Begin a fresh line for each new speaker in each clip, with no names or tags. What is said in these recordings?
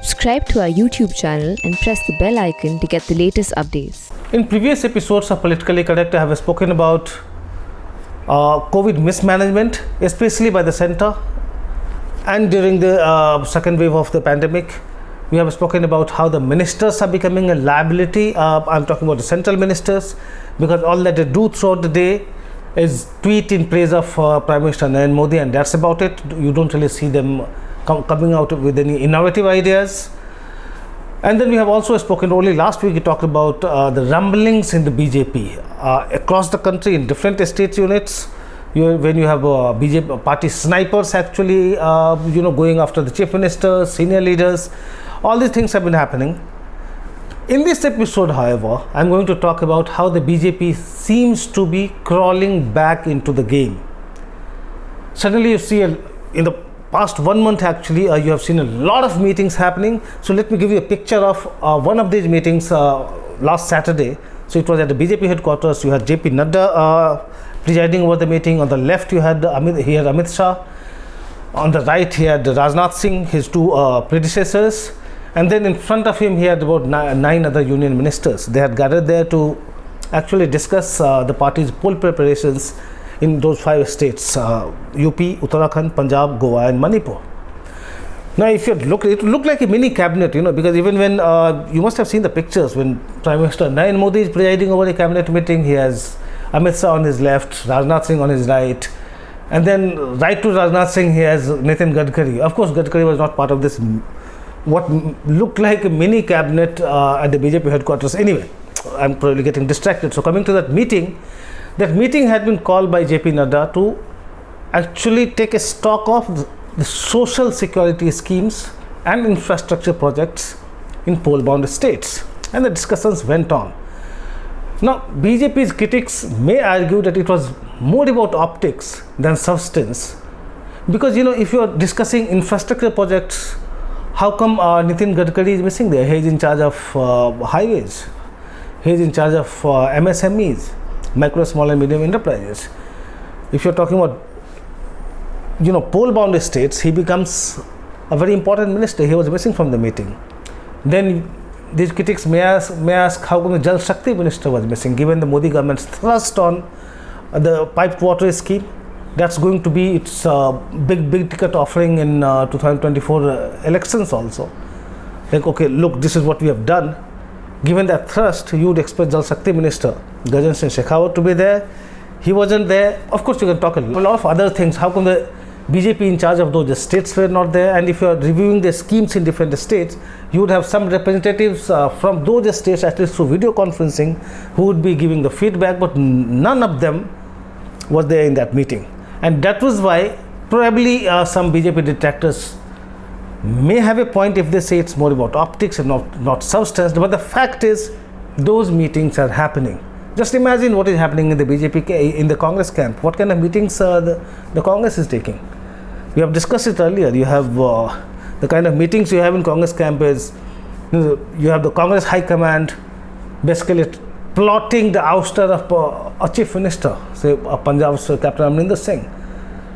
Subscribe to our YouTube channel and press the bell icon to get the latest updates.
In previous episodes of Politically Correct, I have spoken about COVID mismanagement, especially by the center, and during the second wave of the pandemic. We have spoken about how the ministers are becoming a liability. I'm talking about the central ministers, because all that they do throughout the day is tweet in praise of Prime Minister Narendra Modi, and that's about it. You don't really see them coming out with any innovative ideas. And then we have also spoken, only last week we talked about the rumblings in the BJP across the country in different state units. When you have BJP party snipers actually going after the chief minister, senior leaders, all these things have been happening. In this episode, however, I'm going to talk about how the BJP seems to be crawling back into the game. Suddenly you see in the past 1 month actually, you have seen a lot of meetings happening. So let me give you a picture of one of these meetings last Saturday. So it was at the BJP headquarters. You had JP Nadda presiding over the meeting. On the left you had Amit Shah. On the right he had Rajnath Singh, his two predecessors. And then in front of him he had about nine other union ministers. They had gathered there to actually discuss the party's poll preparations in those 5 states, UP, Uttarakhand, Punjab, Goa and Manipur. Now if you look, it looked like a mini cabinet, because even when, you must have seen the pictures, when Prime Minister Narendra Modi is presiding over a cabinet meeting, he has Amit Shah on his left, Rajnath Singh on his right, and then right to Rajnath Singh he has Nitin Gadkari. Of course Gadkari was not part of this, what looked like a mini cabinet at the BJP headquarters. Anyway, I'm probably getting distracted. So coming to that meeting had been called by JP Nadda to actually take a stock of the social security schemes and infrastructure projects in poll-bound states, and the discussions went on. Now, BJP's critics may argue that it was more about optics than substance, because if you are discussing infrastructure projects, how come Nitin Gadkari is missing there? He is in charge of highways, he is in charge of MSMEs, micro, small and medium enterprises. If you're talking about poll-bound states, he becomes a very important minister. He was missing from the meeting. Then these critics may ask how come the Jal Shakti minister was missing, given the Modi government's thrust on the piped water scheme. That's going to be its big ticket offering in 2024 elections also. Like, okay, look, this is what we have done. Given that thrust, you would expect Jal Shakti Minister Gajan Singh Shekhawat to be there. He wasn't there. Of course, you can talk a lot of other things. How come the BJP in charge of those states were not there? And if you are reviewing the schemes in different states, you would have some representatives from those states, at least through video conferencing, who would be giving the feedback, but none of them was there in that meeting. And that was why probably some BJP detractors may have a point if they say it's more about optics and not substance. But the fact is, those meetings are happening. Just imagine what is happening in the BJP, in the Congress camp. What kind of meetings the Congress is taking. We have discussed it earlier. You have the kind of meetings you have in Congress camp is, you have the Congress High Command basically plotting the ouster of a chief minister, say Punjab's Captain Amrinder Singh.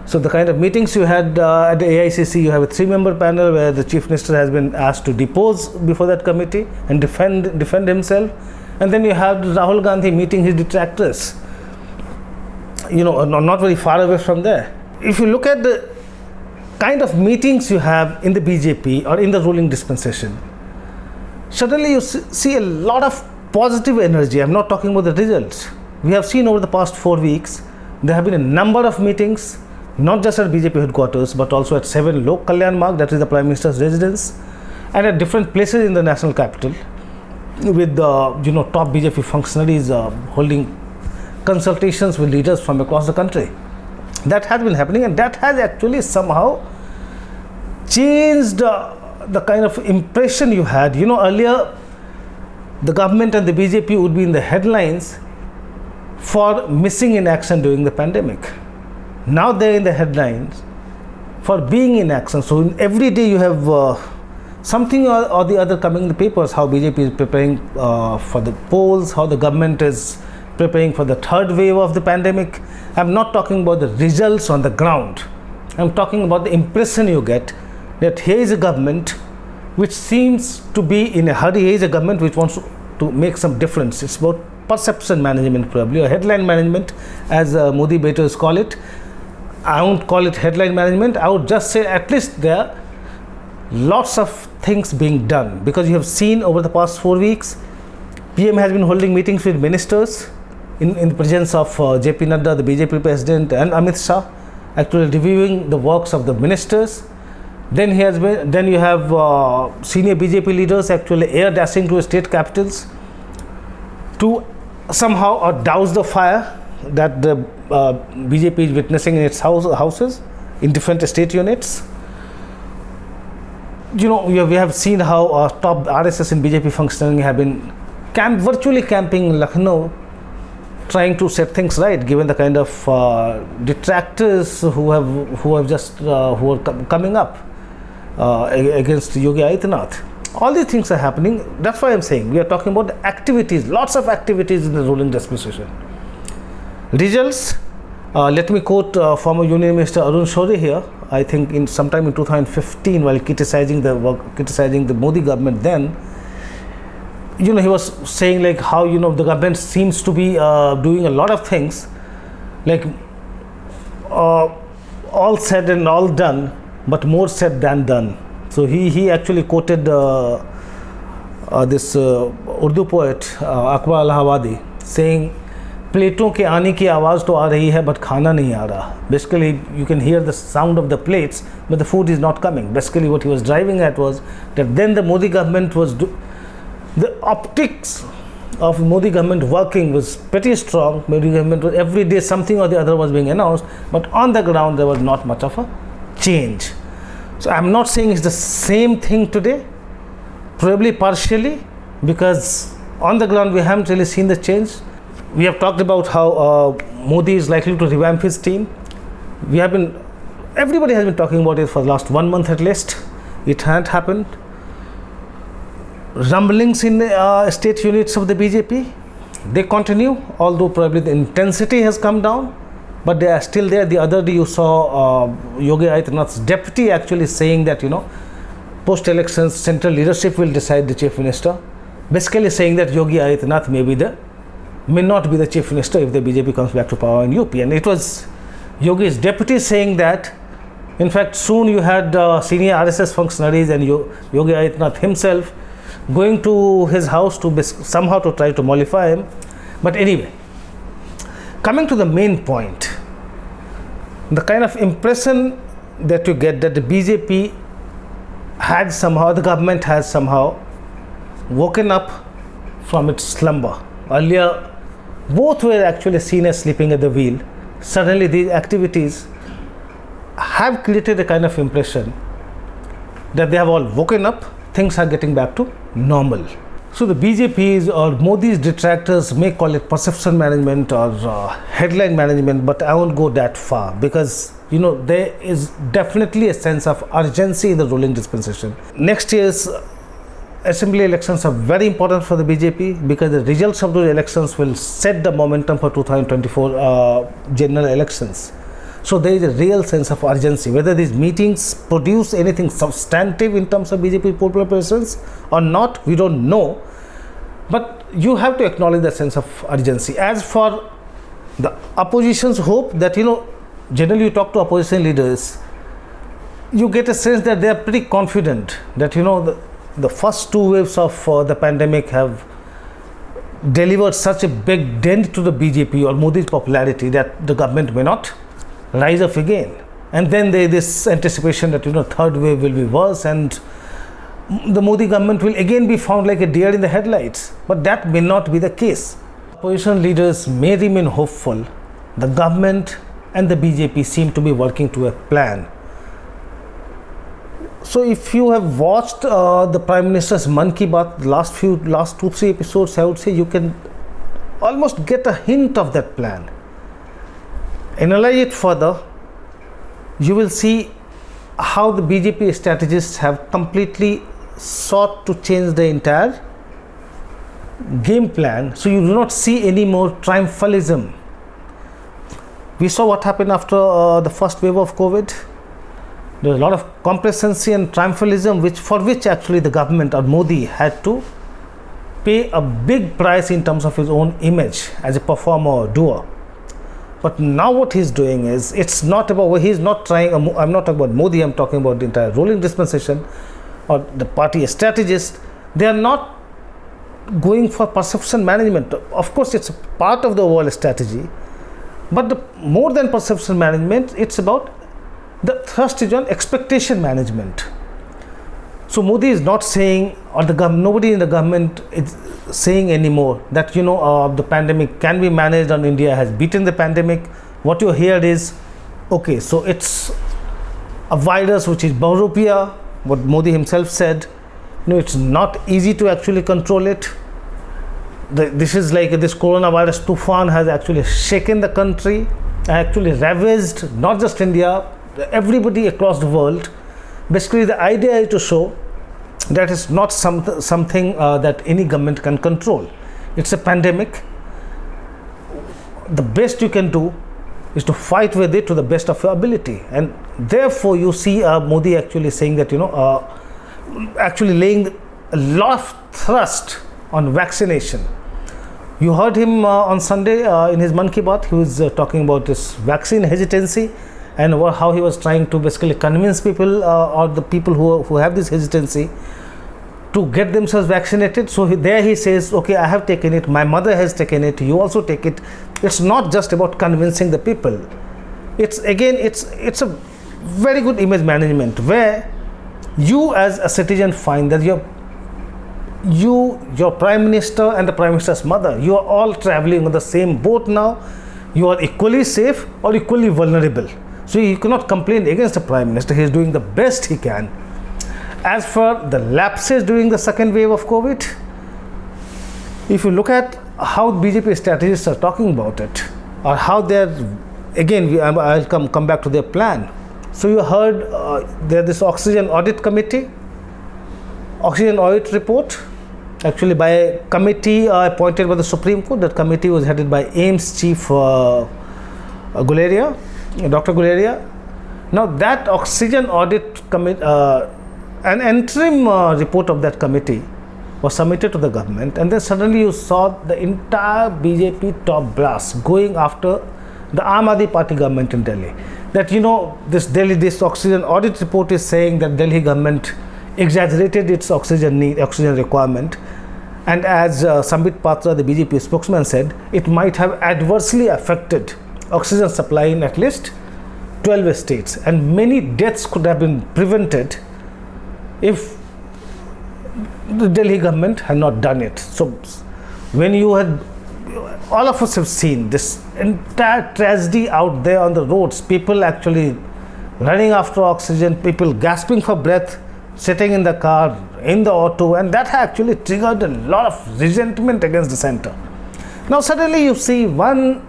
So the kind of meetings you had at the AICC, you have a 3-member panel where the chief minister has been asked to depose before that committee and defend himself. And then you have Rahul Gandhi meeting his detractors, not very far away from there. If you look at the kind of meetings you have in the BJP or in the ruling dispensation, suddenly you see a lot of positive energy. I'm not talking about the results. We have seen over the past 4 weeks, there have been a number of meetings, not just at BJP headquarters, but also at 7 Lok Kalyan Marg, that is the Prime Minister's residence, and at different places in the national capital, with top BJP functionaries holding consultations with leaders from across the country. That has been happening, and that has actually somehow changed the kind of impression you had. Earlier the government and the BJP would be in the headlines for missing in action during the pandemic. Now they're in the headlines for being in action. So every day you have something or the other coming in the papers, how BJP is preparing for the polls, how the government is preparing for the third wave of the pandemic. I'm not talking about the results on the ground. I'm talking about the impression you get that here is a government which seems to be in a hurry, is a government which wants to make some difference. It's about perception management, probably, or headline management, as Modi baiters call it. I won't call it headline management. I would just say at least there are lots of things being done, because you have seen over the past 4 weeks, PM has been holding meetings with ministers in the presence of JP Nadda, the BJP president, and Amit Shah, actually reviewing the works of the ministers. Then you have senior BJP leaders actually air dashing to state capitals to somehow douse the fire that the BJP is witnessing in its houses in different state units. We have seen how top RSS and BJP functionaries have been virtually camping in Lucknow, trying to set things right, given the kind of detractors who are coming up against Yogi Adityanath. All these things are happening. That's why I'm saying we are talking about activities, lots of activities in the ruling dispensation. Results. Let me quote former Union Minister Arun Shourie here. I think sometime in 2015, while criticizing the Modi government, then he was saying like how the government seems to be doing a lot of things, like all said and all done, but more said than done. So he actually quoted this Urdu poet Akbar Allahabadi saying, प्लेटों के आने की आवाज़ तो आ रही है but खाना नहीं आ रहा. Basically, you can hear the sound of the plates, but the food is not coming. Basically, what he was driving at was that then the Modi government the optics of Modi government working was pretty strong. Modi government was every day something or the other was being announced, but on the ground there was not much of a change. So I'm not saying it's the same thing today, probably partially, because on the ground we haven't really seen the change. We have talked about how Modi is likely to revamp his team. Everybody has been talking about it for the last 1 month at least. It hadn't happened. Rumblings in state units of the BJP, they continue, although probably the intensity has come down, but they are still there. The other day you saw Yogi Adityanath's deputy actually saying that, post-elections central leadership will decide the chief minister, basically saying that Yogi Adityanath may not be the chief minister if the BJP comes back to power in UP. And it was Yogi's deputy saying that. In fact, soon you had senior RSS functionaries and Yogi Adityanath himself going to his house to somehow to try to mollify him. But anyway, coming to the main point, the kind of impression that you get that the BJP the government has somehow woken up from its slumber. Earlier, both were actually seen as sleeping at the wheel. Suddenly, these activities have created a kind of impression that they have all woken up, things are getting back to normal. So the BJP's or Modi's detractors may call it perception management or headline management, but I won't go that far, because there is definitely a sense of urgency in the ruling dispensation. Next year's assembly elections are very important for the BJP, because the results of those elections will set the momentum for 2024 general elections. So there is a real sense of urgency. Whether these meetings produce anything substantive in terms of BJP popular presence or not, we don't know. But you have to acknowledge the sense of urgency. As for the opposition's hope that, generally you talk to opposition leaders, you get a sense that they are pretty confident that, the first 2 waves of the pandemic have delivered such a big dent to the BJP or Modi's popularity that the government may not rise up again. And then there is this anticipation that, third wave will be worse and the Modi government will again be found like a deer in the headlights. But that may not be the case. Opposition leaders may remain hopeful. The government and the BJP seem to be working to a plan. So if you have watched the Prime Minister's Mann Ki Baat last 2-3 episodes, I would say you can almost get a hint of that plan. Analyze it further, you will see how the BJP strategists have completely sought to change the entire game plan. So you do not see any more triumphalism. We saw what happened after the first wave of COVID. There was a lot of complacency and triumphalism, for which actually the government or Modi had to pay a big price in terms of his own image as a performer or doer. But now what he's doing is, it's not about, he's not trying, I'm not talking about Modi, I'm talking about the entire ruling dispensation or the party strategists. They are not going for perception management. Of course, it's a part of the overall strategy, but more than perception management, it's about the thrust is on expectation management. So Modi is not saying, or nobody in the government is saying anymore that the pandemic can be managed and India has beaten the pandemic. What you hear is, okay, so it's a virus which is Bahrupiya, what Modi himself said. It's not easy to actually control it. This is like this coronavirus Tufan has actually shaken the country, actually ravaged not just India, everybody across the world. Basically, the idea is to show that it's not something that any government can control. It's a pandemic. The best you can do is to fight with it to the best of your ability. And therefore, you see Modi actually saying that, actually laying a lot of thrust on vaccination. You heard him on Sunday in his Mann Ki Baat. He was talking about this vaccine hesitancy and how he was trying to basically convince people or the people who have this hesitancy to get themselves vaccinated. So there he says, okay, I have taken it, my mother has taken it, you also take it. It's not just about convincing the people. It's a very good image management where you as a citizen find that your prime minister and the prime minister's mother, you are all traveling on the same boat now. You are equally safe or equally vulnerable. So you cannot complain against the prime minister. He is doing the best he can. As for the lapses during the second wave of COVID, if you look at how BJP strategists are talking about it, or how they're, again, I'll come back to their plan. So you heard there's this oxygen audit committee, oxygen audit report, actually by a committee appointed by the Supreme Court. That committee was headed by AIMS chief Guleria, Dr. Guleria. Now that oxygen audit committee, an interim report of that committee was submitted to the government, and then suddenly you saw the entire BJP top brass going after the Aam Aadmi Party government in Delhi. That this oxygen audit report is saying that Delhi government exaggerated its oxygen requirement, and as Sambit Patra, the BJP spokesman, said, it might have adversely affected oxygen supply in at least 12 states, and many deaths could have been prevented if the Delhi government had not done it. So when you had, all of us have seen this entire tragedy out there on the roads, people actually running after oxygen, people gasping for breath, sitting in the car, in the auto, and that actually triggered a lot of resentment against the center. Now suddenly you see one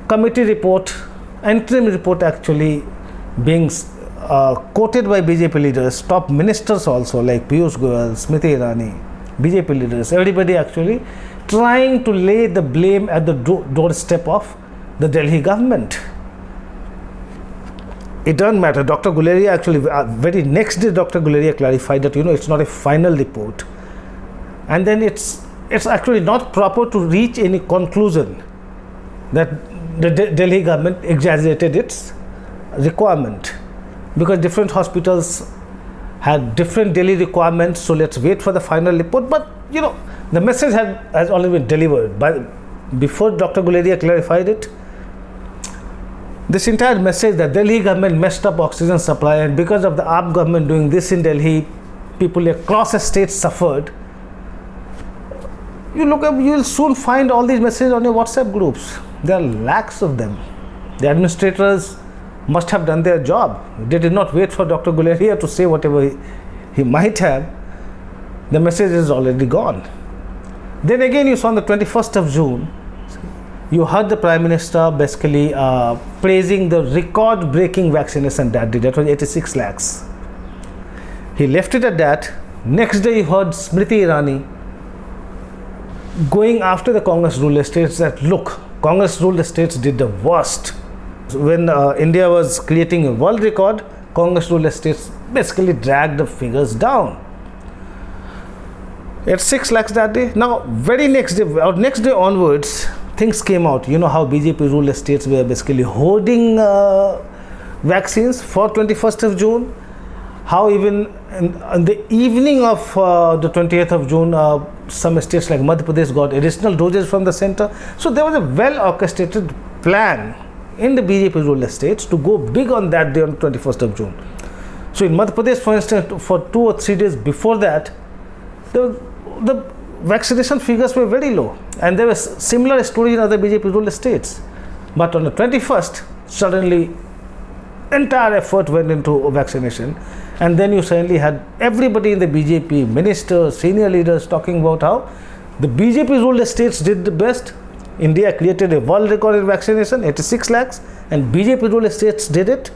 committee report, interim report actually being quoted by BJP leaders, top ministers also like Piyush Goyal, Smriti Irani, BJP leaders, everybody actually trying to lay the blame at the doorstep of the Delhi government. It doesn't matter. Dr. Guleria actually, very next day, Dr. Guleria clarified that it's not a final report, and then it's actually not proper to reach any conclusion that the Delhi government exaggerated its requirement, because different hospitals had different daily requirements. So let's wait for the final report. But the message has already been delivered. Before Dr. Guleria clarified it, this entire message that Delhi government messed up oxygen supply, and because of the AAP government doing this in Delhi, people across the state suffered. You will soon find all these messages on your WhatsApp groups. There are lakhs of them. The administrators must have done their job. They did not wait for Dr. Guleria to say whatever he might have. The message is already gone. Then again, you saw on the 21st of June, you heard the Prime Minister basically praising the record-breaking vaccination that did. That was 86 lakhs. He left it at that. Next day, you heard Smriti Irani going after the Congress ruled states that, look, Congress ruled states did the worst. When India was creating a world record, Congress ruled states basically dragged the figures down. At 6 lakhs that day. Now, very next day, or next day onwards, things came out. You know how BJP ruled states were basically hoarding vaccines for 21st of June. How even in the evening of the 20th of June, some states like Madhya Pradesh got additional doses from the center. So there was a well orchestrated plan in the BJP ruled states to go big on that day on 21st of June. So in Madhya Pradesh, for instance, for 2 or 3 days before that, the vaccination figures were very low, and there was similar story in other BJP ruled states. But on the 21st, suddenly entire effort went into vaccination, and then you suddenly had everybody in the BJP, ministers, senior leaders talking about how the BJP ruled states did the best. India created a world record in vaccination, 86 lakhs, and BJP ruled states did it.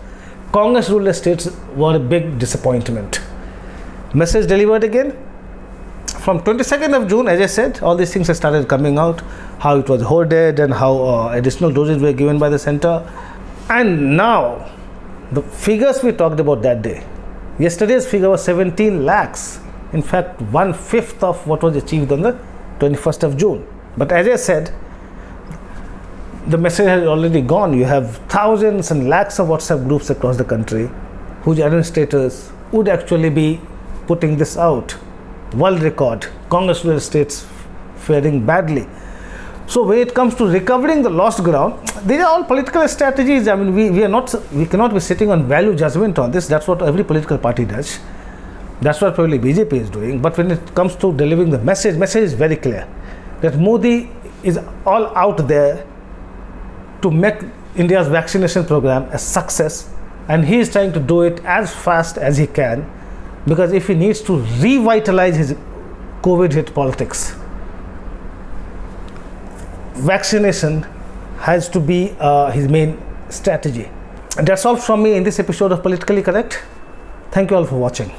Congress ruled states were a big disappointment. Message delivered again. From 22nd of June, as I said, all these things have started coming out, how it was hoarded and how additional doses were given by the center. And now, the figures we talked about that day, yesterday's figure was 17 lakhs. In fact, 1/5 of what was achieved on the 21st of June. But as I said, the message has already gone. You have thousands and lakhs of WhatsApp groups across the country whose administrators would actually be putting this out. World record, Congress ruled states faring badly. So when it comes to recovering the lost ground, these are all political strategies. I mean, we cannot be sitting on value judgment on this. That's what every political party does. That's what probably BJP is doing. But when it comes to delivering the message is very clear that Modi is all out there to make India's vaccination program a success, and he is trying to do it as fast as he can, because if he needs to revitalize his COVID hit politics, vaccination has to be his main strategy. And that's all from me in this episode of Politically Correct. Thank you all for watching.